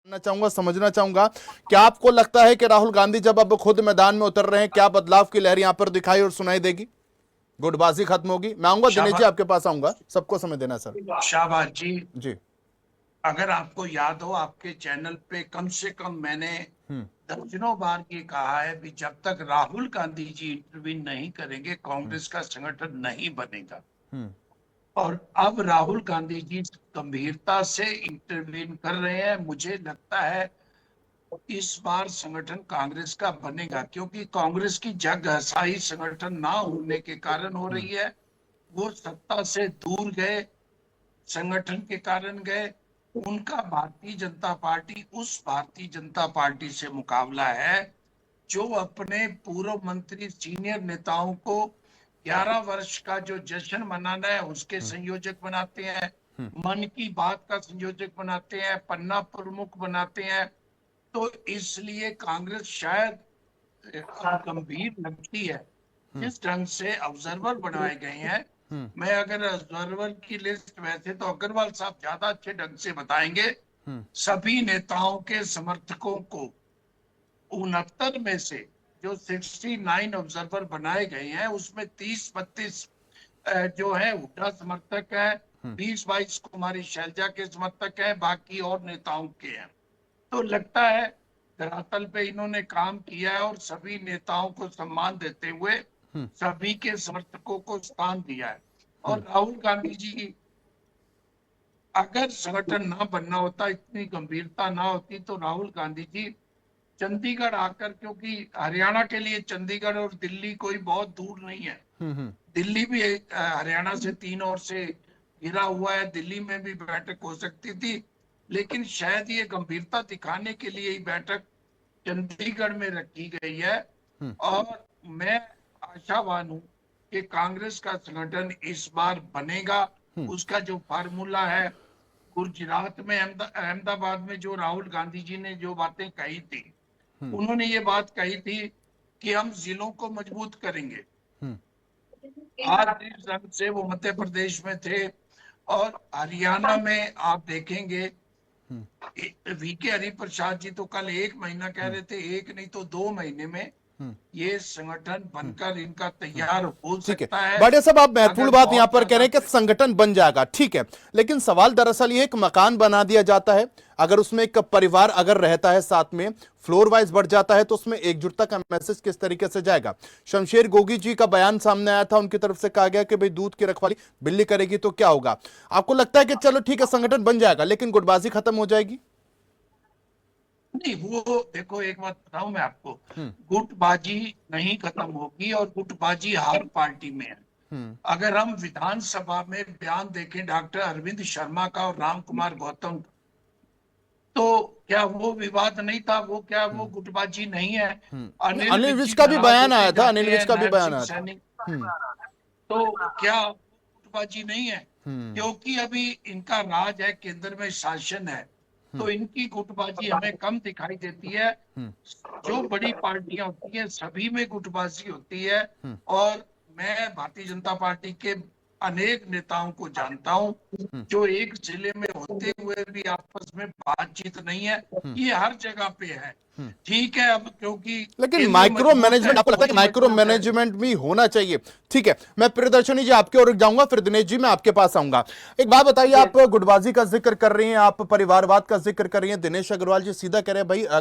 जानना चाहूंगा, समझना चाहूंगा, क्या आपको लगता है कि राहुल गांधी जब अब खुद मैदान में उतर रहे हैं, क्या बदलाव की लहर यहां पर दिखाई और सुनाई देगी? गुटबाजी खत्म होगी? मैं आऊंगा दिनेश जी, शाबाश आपके पास आऊंगा, सबको समय देना सर। शाबाश जी। जी। अगर आपको याद हो, आपके चैनल पे कम से कम मैंने हम्म। दर्जनों बार ये कहा है कि जब तक राहुल गांधी जी इंटरवीन नहीं करेंगे हम्म। कांग्रेस का संगठन नहीं बनेगा। हम्म। और अब राहुल गांधी जी गंभीरता से इंटरवीन कर रहे हैं। मुझे लगता है इस बार संगठन कांग्रेस का बनेगा, क्योंकि कांग्रेस की जगहसाई संगठन ना होने के कारण हो हम्म। रही है। वो सत्ता से दूर गए, संगठन के कारण गए। उनका भारतीय जनता पार्टी उस भारतीय जनता पार्टी से मुकाबला है जो अपने पूर्व मंत्री सीनियर नेताओं को 11 वर्ष का जो जश्न मनाना है उसके हम्म। संयोजक बनाते हैं, हम्म। मन की बात का संयोजक बनाते हैं, पन्ना प्रमुख बनाते हैं। तो इसलिए कांग्रेस शायद गंभीर लगती है। हम्म। जिस ढंग से ऑब्जर्वर बनाए गए हैं, हम्म। मैं अगर ऑब्जर्वर की लिस्ट, वैसे तो अग्रवाल साहब ज्यादा अच्छे ढंग से बताएंगे, हम्म। सभी नेताओं के समर्थकों को 69 में से जो 69 ऑब्जर्वर बनाए गए हैं उसमें 30-32 जो है हुड्डा समर्थक है, हम्म। 20-22 कुमारी शैलजा के समर्थक है, बाकी और नेताओं के हैं। तो लगता है धरातल पे इन्होंने काम किया है और सभी नेताओं को सम्मान देते हुए हम्म। सभी के समर्थकों को स्थान दिया है। और हम्म। राहुल गांधी जी की अगर संगठन ना बनना होता, इतनी गंभीरता ना होती, तो राहुल गांधी जी चंडीगढ़ आकर, क्योंकि हरियाणा के लिए चंडीगढ़ और दिल्ली कोई बहुत दूर नहीं है, हम्म। हम्म। दिल्ली भी हरियाणा से 3 ओर से घिरा हुआ है, दिल्ली में भी बैठक हो सकती थी। लेकिन शायद ये गंभीरता दिखाने के लिए ही बैठक चंडीगढ़ में रखी गई है। हम्म। और मैं आशावान हूं कि कांग्रेस का संगठन इस बार बनेगा। हम्म। उसका जो फार्मूला है, गुजरात में अहमदाबाद में जो राहुल गांधी जी ने जो बातें कही थी, हम्म। उन्होंने ये बात कही थी कि हम जिलों को मजबूत करेंगे। हम्म। आज जिस ढंग से वो मध्य प्रदेश में थे और हरियाणा में आप देखेंगे, हम्म। वीके हरिप्रसाद जी तो कल 1 महीना कह हम्म। रहे थे, एक नहीं तो 2 महीने में हम्म। ये संगठन हम्म। बनकर इनका हम्म। तैयार हो ठीक है। सकता है। भाटिया साहब, आप अगर महत्वपूर्ण बात यहां बहुत पर कह रहे ज्यादा हैं कि संगठन बन जाएगा, ठीक है, लेकिन सवाल दरअसल ये, एक मकान बना दिया जाता है, अगर उसमें एक परिवार अगर रहता है साथ में, फ्लोर वाइज बढ़ जाता है, तो उसमें एकजुटता का मैसेज किस तरीके से जाएगा? शमशेर गोगी जी का बयान सामने आया था, उनकी तरफ से कहा गया कि भाई दूध की रखवाली बिल्ली करेगी तो क्या होगा? आपको लगता है कि चलो ठीक है संगठन बन जाएगा लेकिन गुटबाजी खत्म हो जाएगी? नहीं, वो देखो, एक बात बताऊं मैं आपको, हम्म। गुटबाजी नहीं खत्म होगी और गुटबाजी हर पार्टी में है। हम्म। अगर हम विधानसभा में बयान देखें डॉक्टर अरविंद शर्मा का और राम कुमार गौतम का, तो क्या वो विवाद नहीं था? वो क्या वो हम्म। गुटबाजी नहीं है? नहीं, अनिल अनिल विज विज जी का भी नाराज बयान होके आया था, अनिल जाते विज हैं, का भी नैब बयान सिंह आया था। सैनी, हम्म। तो क्या गुटबाजी नहीं है? हम्म। क्योंकि अभी इनका राज है, केंद्र में शासन है, हम्म। तो इनकी गुटबाजी हमें कम दिखाई देती है। हम्म। जो बड़ी पार्टियां होती हैं सभी में गुटबाजी होती है। हम्म। और मैं भारतीय जनता पार्टी के अनेक नेताओं को जानता हूं हम्म। जो एक जिले में होते हुए भी आपस में बातचीत नहीं है। हम्म। ये हर जगह पे है। हम्म। ठीक है, अब क्योंकि लेकिन केंद्र माइक्रो मजबूत है, मैनेजमेंट, आपको लगता है कि मोदी माइक्रो मजबूत है। मैनेजमेंट भी होना चाहिए? ठीक है, मैं प्रियदर्शनी जी आपके और जाऊंगा, फिर दिनेश जी मैं आपके पास आऊंगा। एक बात बताइए, आप गुटबाजी का जिक्र कर रही हैं, आप परिवारवाद का जिक्र कर रही हैं, दिनेश अग्रवाल जी सीधा कह रहे हैं भाई